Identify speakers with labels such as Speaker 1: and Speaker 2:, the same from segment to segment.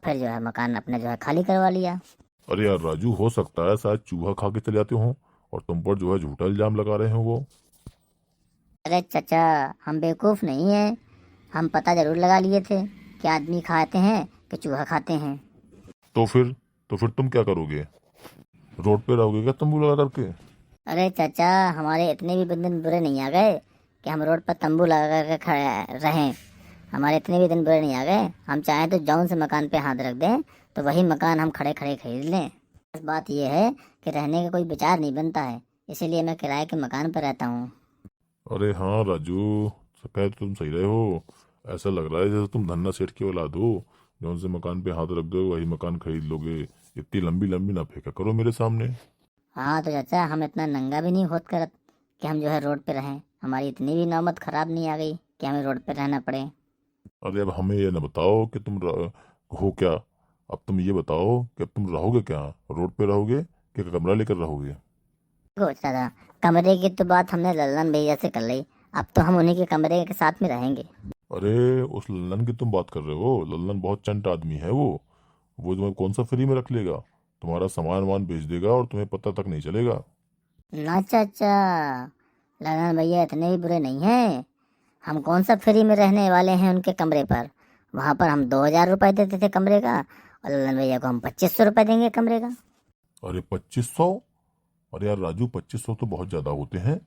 Speaker 1: फिर जो है मकान अपने जो है खाली करवा लिया।
Speaker 2: अरे यार राजू, हो सकता है शायद चूहा खा के चले आते हो और तुम पर जो है झूठा इल्जाम लगा रहे हो वो।
Speaker 1: अरे चाचा, हम बेवकूफ़ नहीं हैं। हम पता ज़रूर लगा लिए थे कि आदमी खाते हैं कि चूहा खाते हैं।
Speaker 2: तो फिर तो फिर तुम क्या करोगे? रोड पे रहोगे क्या तंबू लगा करके?
Speaker 1: अरे चाचा, हमारे इतने भी दिन बुरे नहीं आ गए कि हम रोड पर तंबू लगा कर खड़े रहें। हमारे इतने भी दिन बुरे नहीं आ गए। हम चाहें तो जौन से मकान पे हाथ रख दें तो वही मकान हम खड़े खड़े खरीद लें। बस बात यह है कि रहने का कोई विचार नहीं बनता है, इसीलिए मैं किराए के मकान पर रहता हूँ।
Speaker 2: अरे हाँ राजू, कह तो तुम सही रहे हो। ऐसा लग रहा है जैसे तुम धन्ना सेठ की औलाद हो। जौन से मकान पे हाथ रख दो वही मकान खरीद लोगे। इतनी लंबी लंबी ना फेंका करो मेरे सामने।
Speaker 1: हाँ तो चाचा, हम इतना नंगा भी नहीं होत कर कि हम जो है रोड पे रहें। हमारी इतनी भी नौबत खराब नहीं आ गई कि हमें रोड पे रहना पड़े।
Speaker 2: अरे अब हमें ये ना बताओ कि हो क्या। अब तुम ये बताओ कि अब तुम रहोगे क्या? रोड पे रहोगे कि कमरा लेकर रहोगे?
Speaker 1: देखो चाचा, कमरे की तो बात हमने लल्लन भैया से कर ली। अब तो हम उन्हीं के कमरे के साथ में रहेंगे।
Speaker 2: अरे उस लल्लन की तुम बात कर रहे हो? लल्लन बहुत चंट आदमी है वो तुम्हें कौन सा फ्री में रख लेगा? तुम्हारा सामान वामान बेच देगा और तुम्हें पता तक नहीं चलेगा।
Speaker 1: ना चाचा, लल्लन भैया इतने भी बुरे नहीं हैं। हम कौन सा फ्री में रहने वाले हैं उनके कमरे पर। वहां पर हम 2,000 रुपये देते थे कमरे का, और लल्लन भैया को हम 2,500 रुपये देंगे कमरे का।
Speaker 2: अरे 2500? अरे यार राजू, 2500 तो बहुत ज्यादा होते हैं।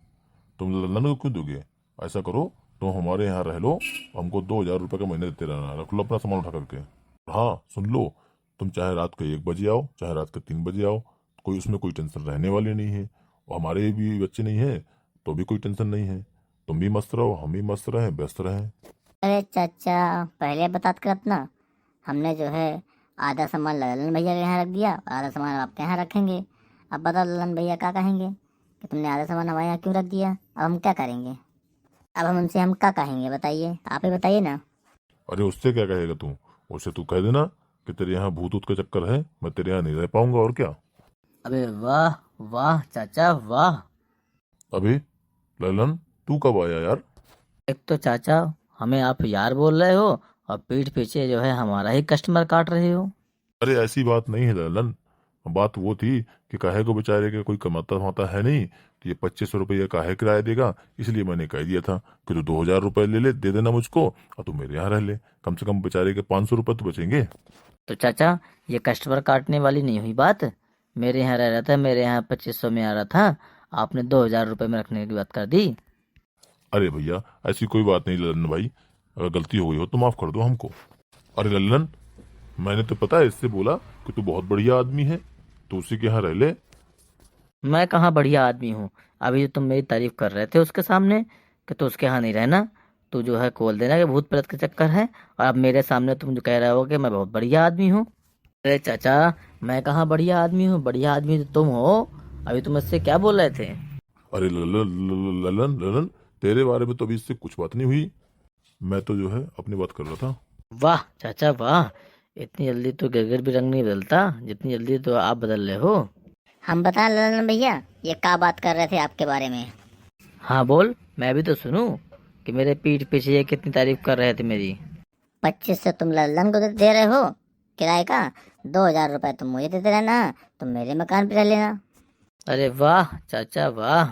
Speaker 2: तुम लल्लन को क्यों दोगे? ऐसा करो, तुम हमारे यहाँ रह लो। हमको 2,000 रुपये का महीने देते रहना। रख लो अपना सामान उठा करके। हाँ सुन लो, तुम चाहे रात के 1 बजे आओ चाहे रात के 3 बजे आओ, कोई उसमें कोई टेंशन रहने वाली नहीं है। और हमारे भी बच्चे नहीं है तो भी कोई टेंशन नहीं है। तुम भी मस्त रहो, हम भी मस्त रहें, व्यस्त रहें।
Speaker 1: अरे चाचा, पहले बता करत ना। हमने जो है आधा सामान ललन भैया के यहाँ रख दिया और आधा सामान आपके यहाँ रखेंगे। अब बताओ ललन भैया क्या कहेंगे कि तुमने आधा सामान हमारे यहाँ क्यों रख दिया। अब हम क्या करेंगे? अब हम उनसे हम क्या कहेंगे, बताइए, आप ही बताइए ना।
Speaker 2: अरे उससे क्या कहेगा तू? उससे तू कह देना कि तेरे यहाँ भूत ऊत का चक्कर है, मैं तेरे यहाँ नहीं रह पाऊंगा, और क्या।
Speaker 3: अबे वाह वाह चाचा वाह।
Speaker 2: अभी ललन, तू कब आया यार?
Speaker 3: एक तो चाचा हमें आप यार बोल रहे हो और पीठ पीछे जो है हमारा ही कस्टमर काट रहे हो।
Speaker 2: अरे ऐसी बात नहीं है ललन। बात वो थी कि काहे को बेचारे के कोई कमाता वमाता है नहीं, तो ये 2500 रुपये काहे किराया देगा। इसलिए मैंने कह दिया था कि तू 2,000 रुपये ले ले, दे देना मुझको, और तू मेरे यहाँ रह ले। कम से कम बेचारे के 500 रुपये तो बचेंगे।
Speaker 3: तो चाचा ये कस्टमर काटने वाली नहीं हुई बात। मेरे यहाँ रह रहा था, मेरे यहाँ 2500 में आ रहा था, आपने 2000 रुपये में रखने की बात कर दी।
Speaker 2: अरे भैया, ऐसी कोई बात नहीं ललन भाई। अगर गलती हो गई हो तो माफ कर दो हमको। अरे ललन, मैंने तो पता है इससे बोला कि तू बहुत बढ़िया आदमी है, तू उसी के यहाँ रह ले।
Speaker 3: मैं कहाँ बढ़िया आदमी हूँ। अभी जो तुम मेरी तारीफ कर रहे थे उसके सामने कि तो उसके यहाँ नहीं रहना, तू जो है खोल देना कि भूत प्रेत के चक्कर है, और अब मेरे सामने तुम जो कह रहे हो कि मैं बहुत बढ़िया आदमी हूँ। अरे चाचा, मैं कहाँ बढ़िया आदमी हूँ, बढ़िया आदमी तो तुम हो। अभी तुम इससे क्या बोल रहे थे?
Speaker 2: अरे ललन ललन ललन ललन, तेरे बारे में तो अभी इससे कुछ बात नहीं हुई। मैं तो जो है अपनी बात कर रहा था।
Speaker 3: वाह चाचा वाह। इतनी जल्दी तो गिरगिट भी रंग नहीं बदलता जितनी जल्दी तो आप बदल रहे हो।
Speaker 1: हम बताएं ललन भैया, ये क्या बात कर रहे थे आपके बारे में?
Speaker 3: हाँ बोल, मैं भी तो सुनूं कि मेरे पीठ पीछे ये कितनी तारीफ कर रहे थे मेरी।
Speaker 1: 2500 तुम ललन को दे रहे हो किराए का, 2,000 रुपये तुम मुझे देते रहना, तुम मेरे मकान पे रह लेना।
Speaker 3: अरे वाह चाचा वाह।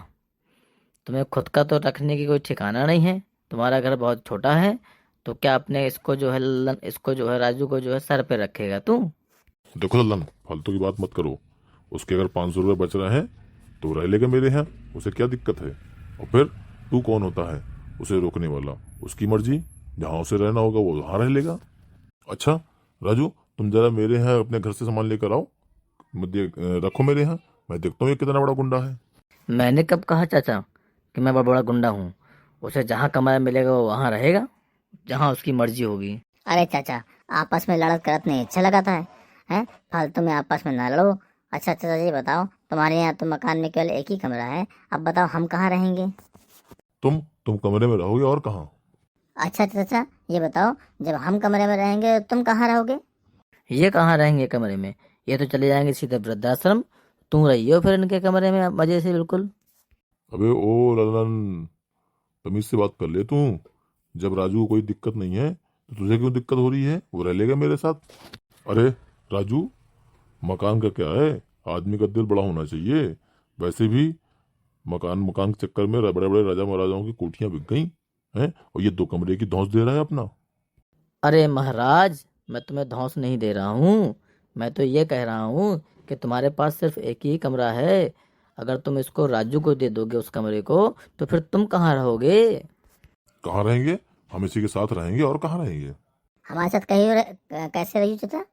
Speaker 3: तुम्हें खुद का तो रखने की कोई ठिकाना नहीं है। तुम्हारा घर बहुत छोटा है, तो क्या अपने इसको जो है ललन, इसको जो है राजू को जो है सर पे रखेगा तू?
Speaker 2: देखो ललन, फालतू की बात मत करो। उसके अगर 500 रुपये बच रहे हैं तो रह लेगा मेरे यहाँ, उसे क्या दिक्कत है। और फिर तू कौन होता है उसे रोकने वाला? उसकी मर्जी, जहाँ उसे रहना होगा वो वहाँ रह लेगा। अच्छा राजू, तुम जरा मेरे यहाँ अपने घर से सामान लेकर आओ, रखो मेरे यहाँ। मैं देखता हूँ ये कितना बड़ा गुंडा है।
Speaker 3: मैंने कब कहा चाचा कि मैं बहुत बड़ा गुंडा हूँ? उसे जहाँ कमरा मिलेगा वो वहाँ रहेगा, जहाँ उसकी मर्जी होगी।
Speaker 1: अरे चाचा, आपस में लड़त करत नहीं अच्छा लगाता है। हैं, फालतू में आपस में ना लड़ो। अच्छा चाचा, ये बताओ, तुम्हारे यहाँ तो मकान में केवल एक ही कमरा है। अब बताओ हम कहाँ रहेंगे?
Speaker 2: तुम कमरे में रहोगे और कहाँ?
Speaker 1: अच्छा चाचा, ये बताओ, जब हम कमरे में रहेंगे तो तुम कहाँ रहोगे?
Speaker 3: ये कहाँ रहेंगे कमरे में? ये तो चले जाएंगे सीधे वृद्धाश्रम। तुम रहियो फिर इनके कमरे में मजे से बिल्कुल।
Speaker 2: अबे ओ ललन, तमीज से बात कर ले तू। जब राजू को कोई दिक्कत नहीं है तो तुझे क्यों दिक्कत हो रही है? वो रह लेगा मेरे साथ। अरे राजू, मकान का क्या है, आदमी का दिल बड़ा होना चाहिए। वैसे भी मकान मकान के चक्कर में बड़े बड़े राजा महाराजाओं की कोठियां बिक गई हैं, और ये 2 कमरे की धौंस दे रहा है अपना।
Speaker 3: अरे महाराज, मैं तुम्हें धौंस नहीं दे रहा हूँ। मैं तो ये कह रहा हूँ कि तुम्हारे पास सिर्फ एक ही कमरा है। अगर तुम इसको राजू को दे दोगे उस कमरे को, तो फिर तुम कहाँ रहोगे?
Speaker 2: कहाँ रहेंगे, हम इसी के साथ रहेंगे, और कहाँ रहेंगे।
Speaker 1: हमारे साथ कैसे रही चाचा?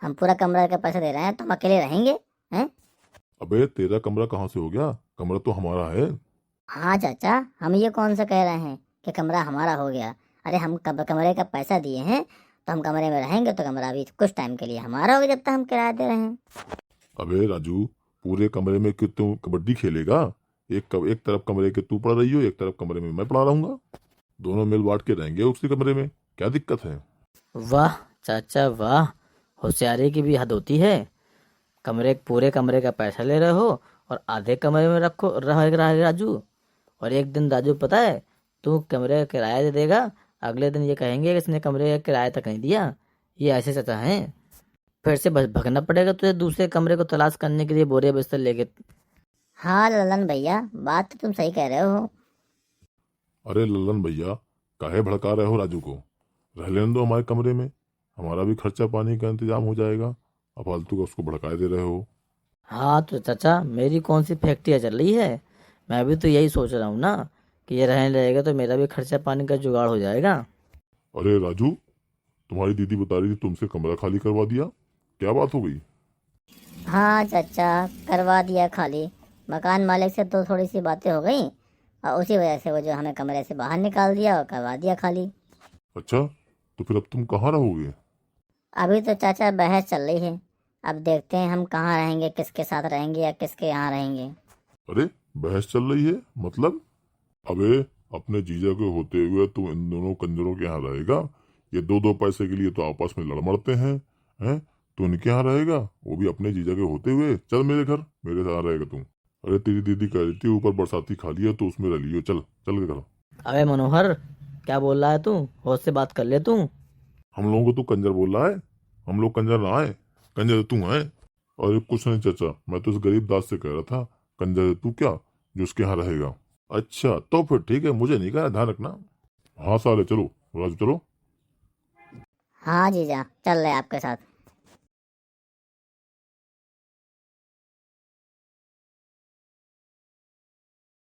Speaker 1: हम पूरा कमरा का पैसा दे रहे हैं, तुम अकेले रहेंगे हैं?
Speaker 2: अबे तेरा कमरा कहाँ से हो गया, कमरा तो हमारा है।
Speaker 1: हाँ चाचा, हम ये कौन सा कह रहे हैं कि कमरा हमारा हो गया? अरे हम कमरे का पैसा दिए हैं, तो हम कमरे में रहेंगे, तो कमरा अभी कुछ टाइम के लिए हमारा होगा, जब तक हम किराया दे रहे हैं।
Speaker 2: अबे राजू, पूरे कमरे में क्यों तू कबड्डी खेलेगा? एक तरफ कमरे के तू पड़ा रही हो, एक तरफ कमरे में मैं पड़ा रहूंगा, दोनों मिल बांट के रहेंगे उसी कमरे में, क्या दिक्कत है।
Speaker 3: वाह चाचा वाह, होशियारी की भी हद होती है। पूरे कमरे का पैसा ले रहे हो और आधे कमरे में रहेगा राजू। और एक दिन राजू, पता है, तू कमरे का किराया दे देगा, अगले दिन ये कहेंगे कि इसने कमरे का किराया तक नहीं दिया। ये ऐसे चाचा हैं। फिर से बस भगना पड़ेगा तुझे दूसरे कमरे को तलाश करने के लिए, बोरे बिस्तर लेके।
Speaker 1: हाँ ललन भैया, बात तो तुम सही कह रहे हो।
Speaker 2: अरे लल्लन भैया, काहे भड़का रहे हो राजू को, रह लेने दो हमारे कमरे में, हमारा भी खर्चा पानी का इंतजाम हो जाएगा, अब फालतू का उसको भड़काए दे रहे हो।
Speaker 3: हाँ तो चाचा, मेरी कौन सी फैक्ट्रियाँ चल रही है? मैं भी तो यही सोच रहा हूँ ना कि ये रहने लगेगा तो मेरा भी खर्चा पानी का जुगाड़ हो जाएगा।
Speaker 2: अरे राजू, तुम्हारी दीदी बता रही थी तुमसे कमरा खाली करवा दिया, क्या बात हो गई।
Speaker 1: हाँ चाचा, करवा दिया खाली। मकान मालिक से तो थोड़ी सी बातें हो गई, और उसी वजह से वो जो हमें कमरे से बाहर निकाल दिया और करवा दिया खाली।
Speaker 2: अच्छा, तो फिर अब तुम कहाँ रहोगे।
Speaker 1: अभी तो चाचा बहस चल रही है, अब देखते हैं हम कहाँ रहेंगे, किसके साथ रहेंगे या किसके यहाँ रहेंगे।
Speaker 2: अरे बहस चल रही है मतलब। अबे अपने जीजा के होते हुए तू इन दोनों कंजरों के यहाँ रहेगा, ये 2-2 पैसे के लिए तो आपस में लड़ मरते हैं। तू उनके यहाँ रहेगा, वो भी अपने जीजा के होते हुए। चल मेरे घर, मेरे साथ रहेगा तू। अरे तेरी दीदी कह रही थी ऊपर बरसाती खाली है, तो उसमें रह लियो, चल चल के घर।
Speaker 3: अबे मनोहर, क्या बोल रहा है तू? होश से बात कर ले तू।
Speaker 2: हम लोगों को तू कंजर बोल रहा है, हम लोग कंजर ना आए, कंजर तू है। अरे कुछ नहीं चाचा, मैं तो उस गरीब दास से कह रहा था, कंजर तू क्या जो उसके यहाँ रहेगा। अच्छा तो फिर ठीक है, मुझे नहीं कहना, ध्यान रखना। हाँ साले चलो, राजू चलो।
Speaker 1: हाँ जीजा, चल रहे आपके साथ।